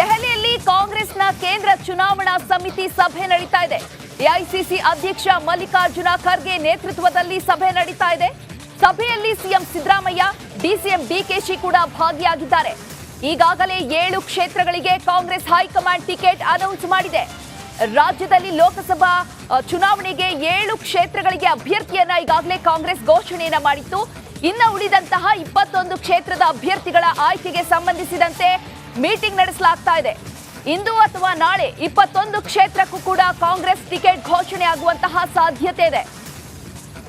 ದೆಹಲಿಯಲ್ಲಿ ಕಾಂಗ್ರೆಸ್ನ ಕೇಂದ್ರ ಚುನಾವಣಾ ಸಮಿತಿ ಸಭೆ ನಡೀತಾ ಇದೆ. ಎಐಸಿಸಿ ಅಧ್ಯಕ್ಷ ಮಲ್ಲಿಕಾರ್ಜುನ ಖರ್ಗೆ ನೇತೃತ್ವದಲ್ಲಿ ಸಭೆ ನಡೀತಾ ಇದೆ. ಸಭೆಯಲ್ಲಿ ಸಿಎಂ ಸಿದ್ದರಾಮಯ್ಯ, ಡಿಸಿಎಂ ಡಿಕೆಶಿ ಕೂಡ ಭಾಗಿಯಾಗಿದ್ದಾರೆ. ಈಗಾಗಲೇ 7 ಕ್ಷೇತ್ರಗಳಿಗೆ ಕಾಂಗ್ರೆಸ್ ಹೈಕಮಾಂಡ್ ಟಿಕೆಟ್ ಅನೌನ್ಸ್ ಮಾಡಿದೆ. ರಾಜ್ಯದಲ್ಲಿ ಲೋಕಸಭಾ ಚುನಾವಣೆಗೆ 7 ಕ್ಷೇತ್ರಗಳಿಗೆ ಅಭ್ಯರ್ಥಿಯನ್ನ ಈಗಾಗಲೇ ಕಾಂಗ್ರೆಸ್ ಘೋಷಣೆಯನ್ನ ಮಾಡಿತ್ತು. ಇನ್ನು ಉಳಿದಂತಹ 21 ಕ್ಷೇತ್ರದ ಅಭ್ಯರ್ಥಿಗಳ ಆಯ್ಕೆಗೆ ಸಂಬಂಧಿಸಿದಂತೆ ಮೀಟಿಂಗ್ ನಡೆಸಲಾಗ್ತಾ ಇದೆ. ಇಂದು ಅಥವಾ ನಾಳೆ 21 ಕ್ಷೇತ್ರಕ್ಕೂ ಕೂಡ ಕಾಂಗ್ರೆಸ್ ಟಿಕೆಟ್ ಘೋಷಣೆ ಆಗುವಂತಹ ಸಾಧ್ಯತೆ ಇದೆ.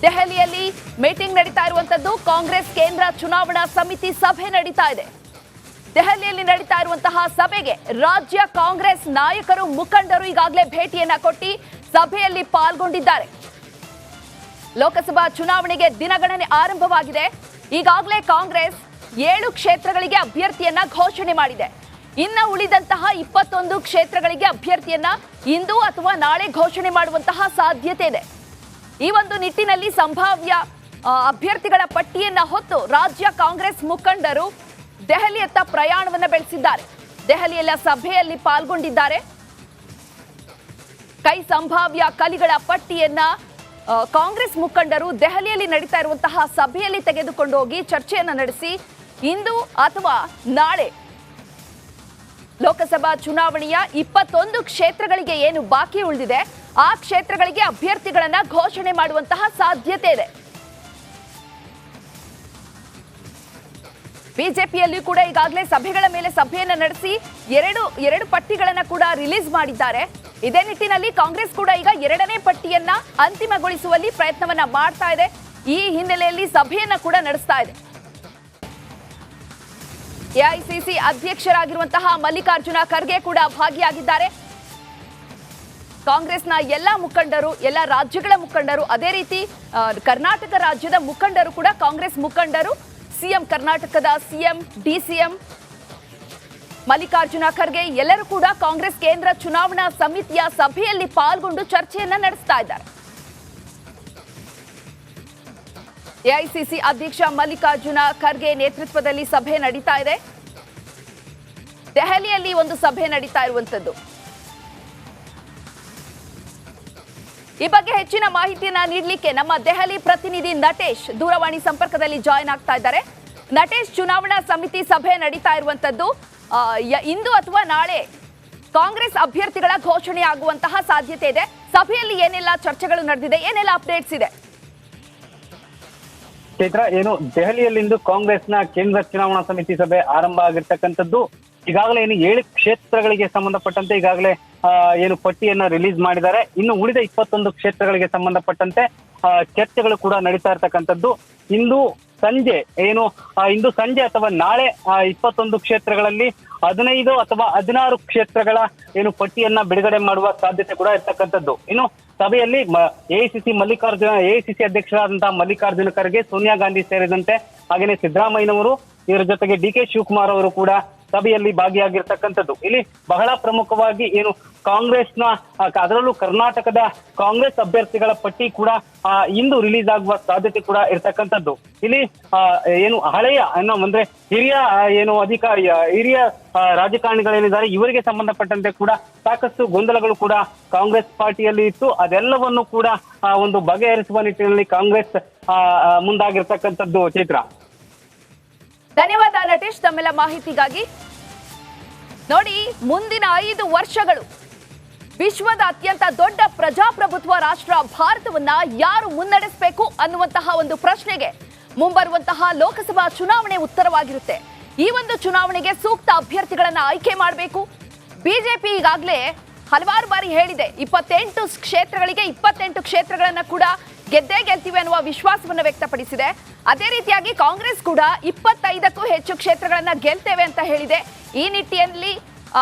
ದೆಹಲಿಯಲ್ಲಿ ಮೀಟಿಂಗ್ ನಡೀತಾ ಇರುವಂತದ್ದು. ಕಾಂಗ್ರೆಸ್ ಕೇಂದ್ರ ಚುನಾವಣಾ ಸಮಿತಿ ಸಭೆ ನಡೀತಾ ಇದೆ. ದೆಹಲಿಯಲ್ಲಿ ನಡೀತಾ ಇರುವಂತಹ ಸಭೆಗೆ ರಾಜ್ಯ ಕಾಂಗ್ರೆಸ್ ನಾಯಕರು, ಮುಖಂಡರು ಈಗಾಗಲೇ ಭೇಟಿಯನ್ನ ಕೊಟ್ಟು ಸಭೆಯಲ್ಲಿ ಪಾಲ್ಗೊಂಡಿದ್ದಾರೆ. ಲೋಕಸಭಾ ಚುನಾವಣೆಗೆ ದಿನಗಣನೆ ಆರಂಭವಾಗಿದೆ. ಈಗಾಗಲೇ ಕಾಂಗ್ರೆಸ್ 7 ಕ್ಷೇತ್ರಗಳಿಗೆ ಅಭ್ಯರ್ಥಿಯನ್ನ ಘೋಷಣೆ ಮಾಡಿದೆ. ಇನ್ನು ಉಳಿದಂತಹ 21 ಕ್ಷೇತ್ರಗಳಿಗೆ ಅಭ್ಯರ್ಥಿಯನ್ನ ಇಂದು ಅಥವಾ ನಾಳೆ ಘೋಷಣೆ ಮಾಡುವಂತಹ ಸಾಧ್ಯತೆ ಇದೆ. ಈ ಒಂದು ನಿಟ್ಟಿನಲ್ಲಿ ಸಂಭಾವ್ಯ ಅಭ್ಯರ್ಥಿಗಳ ಪಟ್ಟಿಯನ್ನ ಹೊತ್ತು ರಾಜ್ಯ ಕಾಂಗ್ರೆಸ್ ಮುಖಂಡರು ದೆಹಲಿಯತ್ತ ಪ್ರಯಾಣವನ್ನ ಬೆಳೆಸಿದ್ದಾರೆ. ದೆಹಲಿಯಲ್ಲ ಸಭೆಯಲ್ಲಿ ಪಾಲ್ಗೊಂಡಿದ್ದಾರೆ. ಕೈ ಸಂಭಾವ್ಯ ಕಲಿಗಳ ಪಟ್ಟಿಯನ್ನ ಕಾಂಗ್ರೆಸ್ ಮುಖಂಡರು ದೆಹಲಿಯಲ್ಲಿ ನಡೀತಾ ಇರುವಂತಹ ಸಭೆಯಲ್ಲಿ ತೆಗೆದುಕೊಂಡು ಹೋಗಿ ಚರ್ಚೆಯನ್ನ ನಡೆಸಿ ಇಂದು ಅಥವಾ ನಾಳೆ ಲೋಕಸಭಾ ಚುನಾವಣೆಯ 21 ಕ್ಷೇತ್ರಗಳಿಗೆ ಏನು ಬಾಕಿ ಉಳಿದಿದೆ ಆ ಕ್ಷೇತ್ರಗಳಿಗೆ ಅಭ್ಯರ್ಥಿಗಳನ್ನ ಘೋಷಣೆ ಮಾಡುವಂತಹ ಸಾಧ್ಯತೆ ಇದೆ. ಬಿಜೆಪಿಯಲ್ಲಿ ಕೂಡ ಈಗಾಗಲೇ ಸಭೆಗಳ ಮೇಲೆ ಸಭೆಯನ್ನ ನಡೆಸಿ ಎರಡು ಪಟ್ಟಿಗಳನ್ನ ಕೂಡ ರಿಲೀಸ್ ಮಾಡಿದ್ದಾರೆ. ಇದೇ ನಿಟ್ಟಿನಲ್ಲಿ ಕಾಂಗ್ರೆಸ್ ಕೂಡ ಈಗ 2ನೇ ಪಟ್ಟಿಯನ್ನ ಅಂತಿಮಗೊಳಿಸುವಲ್ಲಿ ಪ್ರಯತ್ನವನ್ನ ಮಾಡ್ತಾ ಇದೆ. ಈ ಹಿನ್ನೆಲೆಯಲ್ಲಿ ಸಭೆಯನ್ನ ಕೂಡ ನಡೆಸ್ತಾ ಇದೆ. ಎಐಸಿಸಿ ಅಧ್ಯಕ್ಷರಾಗಿರುವಂತಹ ಮಲ್ಲಿಕಾರ್ಜುನ ಖರ್ಗೆ ಕೂಡ ಭಾಗಿಯಾಗಿದ್ದಾರೆ. ಕಾಂಗ್ರೆಸ್ನ ಎಲ್ಲ ಮುಖಂಡರು, ಎಲ್ಲ ರಾಜ್ಯಗಳ ಮುಖಂಡರು, ಅದೇ ರೀತಿ ಕರ್ನಾಟಕ ರಾಜ್ಯದ ಮುಖಂಡರು ಕೂಡ ಕಾಂಗ್ರೆಸ್ ಮುಖಂಡರು, ಸಿಎಂ ಕರ್ನಾಟಕದ ಸಿಎಂ, ಡಿಸಿಎಂ ಮಲ್ಲಿಕಾರ್ಜುನ ಖರ್ಗೆ ಎಲ್ಲರೂ ಕೂಡ ಕಾಂಗ್ರೆಸ್ ಕೇಂದ್ರ ಚುನಾವಣಾ ಸಮಿತಿಯ ಸಭೆಯಲ್ಲಿ ಪಾಲ್ಗೊಂಡು ಚರ್ಚೆಯನ್ನ ನಡೆಸ್ತಾ ಇದ್ದಾರೆ. ಎಐಸಿಸಿ ಅಧ್ಯಕ್ಷ ಮಲ್ಲಿಕಾರ್ಜುನ ಖರ್ಗೆ ನೇತೃತ್ವದಲ್ಲಿ ಸಭೆ ನಡೀತಾ ಇದೆ. ದೆಹಲಿಯಲ್ಲಿ ಒಂದು ಸಭೆ ನಡೀತಾ ಇರುವಂತದ್ದು. ಈ ಬಗ್ಗೆ ಹೆಚ್ಚಿನ ಮಾಹಿತಿಯನ್ನ ನೀಡಲಿಕ್ಕೆ ನಮ್ಮ ದೆಹಲಿ ಪ್ರತಿನಿಧಿ ನಟೇಶ್ ದೂರವಾಣಿ ಸಂಪರ್ಕದಲ್ಲಿ ಜಾಯಿನ್ ಆಗ್ತಾ ಇದ್ದಾರೆ. ನಟೇಶ್, ಚುನಾವಣಾ ಸಮಿತಿ ಸಭೆ ನಡೀತಾ ಇರುವಂತದ್ದು. ಇಂದು ಅಥವಾ ನಾಳೆ ಕಾಂಗ್ರೆಸ್ ಅಭ್ಯರ್ಥಿಗಳ ಘೋಷಣೆ ಆಗುವಂತಹ ಸಾಧ್ಯತೆ ಇದೆ. ಸಭೆಯಲ್ಲಿ ಏನೆಲ್ಲ ಚರ್ಚೆಗಳು ನಡೆದಿದೆ, ಏನೆಲ್ಲ ಅಪ್ಡೇಟ್ಸ್ ಇದೆ? ಚೈತ್ರ, ಏನು ದೆಹಲಿಯಲ್ಲಿಂದು ಕಾಂಗ್ರೆಸ್ನ ಕೇಂದ್ರ ಚುನಾವಣಾ ಸಮಿತಿ ಸಭೆ ಆರಂಭ ಆಗಿರ್ತಕ್ಕಂಥದ್ದು. ಈಗಾಗಲೇ ಏನು 7 ಕ್ಷೇತ್ರಗಳಿಗೆ ಸಂಬಂಧಪಟ್ಟಂತೆ ಈಗಾಗಲೇ ಏನು ಪಟ್ಟಿಯನ್ನ ರಿಲೀಸ್ ಮಾಡಿದ್ದಾರೆ. ಇನ್ನು ಉಳಿದ 21 ಕ್ಷೇತ್ರಗಳಿಗೆ ಸಂಬಂಧಪಟ್ಟಂತೆ ಚರ್ಚೆಗಳು ಕೂಡ ನಡೀತಾ ಇರ್ತಕ್ಕಂಥದ್ದು. ಇಂದು ಸಂಜೆ ಅಥವಾ ನಾಳೆ 21 ಕ್ಷೇತ್ರಗಳಲ್ಲಿ 15 ಅಥವಾ 16 ಕ್ಷೇತ್ರಗಳ ಏನು ಪಟ್ಟಿಯನ್ನ ಬಿಡುಗಡೆ ಮಾಡುವ ಸಾಧ್ಯತೆ ಕೂಡ ಇರ್ತಕ್ಕಂಥದ್ದು. ಇನ್ನು ಸಭೆಯಲ್ಲಿ ಎಐಸಿಸಿ ಅಧ್ಯಕ್ಷರಾದಂತಹ ಮಲ್ಲಿಕಾರ್ಜುನ ಖರ್ಗೆ, ಸೋನಿಯಾ ಗಾಂಧಿ ಸೇರಿದಂತೆ ಹಾಗೇನೆ ಸಿದ್ದರಾಮಯ್ಯನವರು, ಇವರ ಜೊತೆಗೆ ಡಿಕೆ ಶಿವಕುಮಾರ್ ಅವರು ಕೂಡ ಸಭೆಯಲ್ಲಿ ಭಾಗಿಯಾಗಿರ್ತಕ್ಕಂಥದ್ದು. ಇಲ್ಲಿ ಬಹಳ ಪ್ರಮುಖವಾಗಿ ಏನು ಕಾಂಗ್ರೆಸ್ನ, ಅದರಲ್ಲೂ ಕರ್ನಾಟಕದ ಕಾಂಗ್ರೆಸ್ ಅಭ್ಯರ್ಥಿಗಳ ಪಟ್ಟಿ ಕೂಡ ಇಂದು ರಿಲೀಸ್ ಆಗುವ ಸಾಧ್ಯತೆ ಕೂಡ ಇರ್ತಕ್ಕಂಥದ್ದು. ಇಲ್ಲಿ ಏನು ಹಳೆಯ ಅಂದ್ರೆ ಹಿರಿಯ ರಾಜಕಾರಣಿಗಳೇನಿದ್ದಾರೆ ಇವರಿಗೆ ಸಂಬಂಧಪಟ್ಟಂತೆ ಕೂಡ ಸಾಕಷ್ಟು ಗೊಂದಲಗಳು ಕೂಡ ಕಾಂಗ್ರೆಸ್ ಪಾರ್ಟಿಯಲ್ಲಿ ಇತ್ತು. ಅದೆಲ್ಲವನ್ನು ಕೂಡ ಒಂದು ಬಗೆಹರಿಸುವ ನಿಟ್ಟಿನಲ್ಲಿ ಕಾಂಗ್ರೆಸ್ ಮುಂದಾಗಿರ್ತಕ್ಕಂಥದ್ದು. ಚೈತ್ರ, ಧನ್ಯವಾದ ನಟೇಶ್ ತಮ್ಮೆಲ್ಲ ಮಾಹಿತಿಗಾಗಿ. ನೋಡಿ, ಮುಂದಿನ 5 ವರ್ಷಗಳು ವಿಶ್ವದ ಅತ್ಯಂತ ದೊಡ್ಡ ಪ್ರಜಾಪ್ರಭುತ್ವ ರಾಷ್ಟ್ರ ಭಾರತವನ್ನ ಯಾರು ಮುನ್ನಡೆಸಬೇಕು ಅನ್ನುವಂತಹ ಒಂದು ಪ್ರಶ್ನೆಗೆ ಮುಂಬರುವಂತಹ ಲೋಕಸಭಾ ಚುನಾವಣೆ ಉತ್ತರವಾಗಿರುತ್ತೆ. ಈ ಒಂದು ಚುನಾವಣೆಗೆ ಸೂಕ್ತ ಅಭ್ಯರ್ಥಿಗಳನ್ನ ಆಯ್ಕೆ ಮಾಡಬೇಕು. ಬಿಜೆಪಿ ಈಗಾಗಲೇ ಹಲವಾರು ಬಾರಿ ಹೇಳಿದೆ, 28 ಕ್ಷೇತ್ರಗಳಿಗೆ 28 ಕ್ಷೇತ್ರಗಳನ್ನ ಕೂಡ ಗೆದ್ದೇ ಗೆಲ್ತೀವಿ ಅನ್ನುವ ವಿಶ್ವಾಸವನ್ನು ವ್ಯಕ್ತಪಡಿಸಿದೆ. ಅದೇ ರೀತಿಯಾಗಿ ಕಾಂಗ್ರೆಸ್ ಕೂಡ 25ಕ್ಕೂ ಹೆಚ್ಚು ಕ್ಷೇತ್ರಗಳನ್ನ ಗೆಲ್ತೇವೆ ಅಂತ ಹೇಳಿದೆ. ಈ ನಿಟ್ಟಿನಲ್ಲಿ